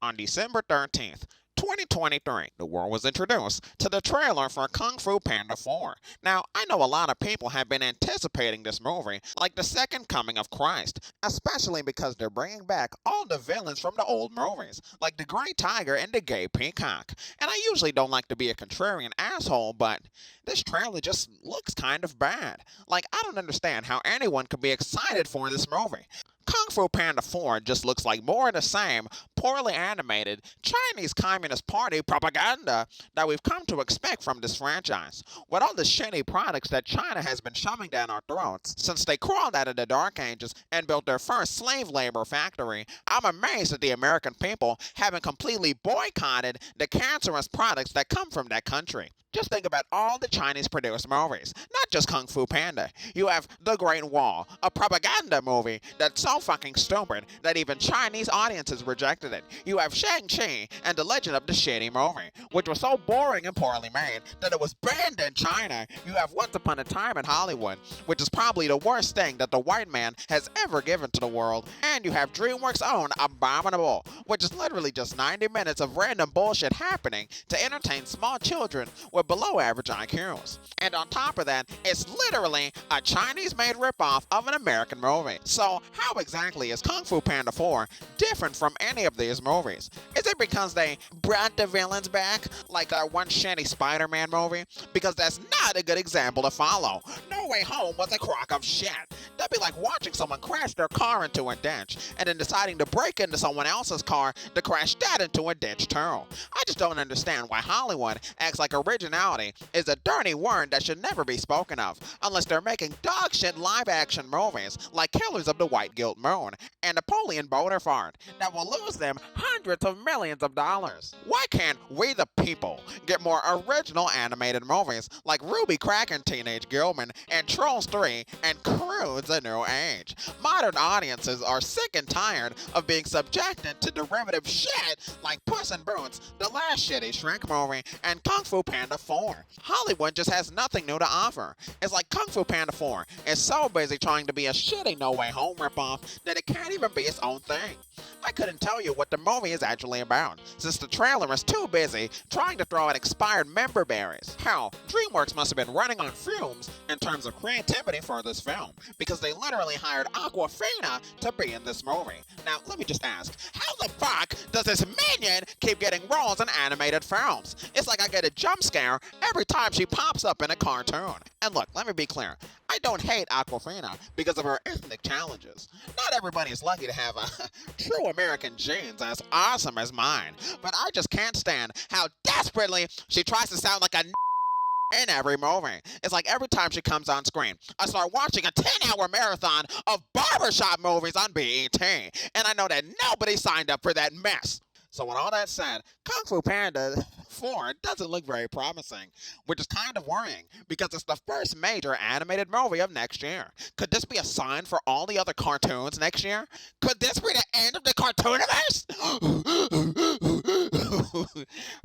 On December 13th, 2023, the world was introduced to the trailer for Kung Fu Panda 4. Now, I know a lot of people have been anticipating this movie like the second coming of Christ, especially because they're bringing back all the villains from the old movies, like the Grey Tiger and the Gay Peacock. And I usually don't like to be a contrarian asshole, but this trailer just looks kind of bad. Like, I don't understand how anyone could be excited for this movie. Kung Fu Panda 4 just looks like more of the same poorly animated Chinese Communist Party propaganda that we've come to expect from this franchise. With all the shitty products that China has been shoving down our throats since they crawled out of the Dark Ages and built their first slave labor factory, I'm amazed at the American people having completely boycotted the cancerous products that come from that country. Just think about all the Chinese produced movies, not just Kung Fu Panda. You have The Great Wall, a propaganda movie that's so fucking stupid that even Chinese audiences rejected it. You have Shang-Chi and The Legend of the Shitty movie, which was so boring and poorly made that it was banned in China. You have Once Upon a Time in Hollywood, which is probably the worst thing that the white man has ever given to the world. And you have DreamWorks' own Abominable, which is literally just 90 minutes of random bullshit happening to entertain small children with below average IQs. And on top of that, it's literally a Chinese-made ripoff of an American movie. So how exactly is Kung Fu Panda 4 different from any of these movies? Is it because they brought the villains back, like that one shitty Spider-Man movie? Because that's not a good example to follow. No Way Home was a crock of shit. That'd be like watching someone crash their car into a ditch, and then deciding to break into someone else's car to crash that into a ditch too. I just don't understand why Hollywood acts like originality is a dirty word that should never be spoken of, unless they're making dog shit live action movies like Killers of the White Guilt Moon and Napoleon Bonaparte that will lose them hundreds of millions of dollars. Why can't we the people get more original animated movies like Ruby Crack and Teenage Gilman and Trolls 3 and Crude's The New Age? Modern audiences are sick and tired of being subjected to derivative shit like Puss in Boots, the last shitty Shrek movie, and Kung Fu Panda 4. Hollywood just has nothing new to offer. It's like Kung Fu Panda 4 is so busy trying to be a shitty No Way Home ripoff that it can't even be its own thing. I couldn't tell you what the movie is actually about, since the trailer is too busy trying to throw out expired member berries. Hell, DreamWorks must have been running on fumes in terms of creativity for this film, because they literally hired Aquafina to be in this movie. Now, let me just ask, how the fuck does this minion keep getting roles in animated films? It's like I get a jump scare every time she pops up in a cartoon. And look, let me be clear. I don't hate Aquafina because of her ethnic challenges. Not everybody is lucky to have true American genes as awesome as mine, but I just can't stand how desperately she tries to sound like a in every movie. It's like every time she comes on screen, I start watching a 10-hour marathon of barbershop movies on BET, and I know that nobody signed up for that mess. So with all that said, Kung Fu Panda 4 doesn't look very promising, which is kind of worrying because it's the first major animated movie of next year. Could this be a sign for all the other cartoons next year? Could this be the end of the cartooniverse?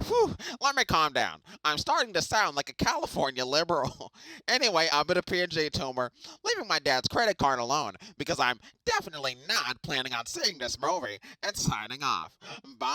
Whew, let me calm down. I'm starting to sound like a California liberal. Anyway, I'm a PNG tumor, leaving my dad's credit card alone because I'm definitely not planning on seeing this movie and signing off. Bye.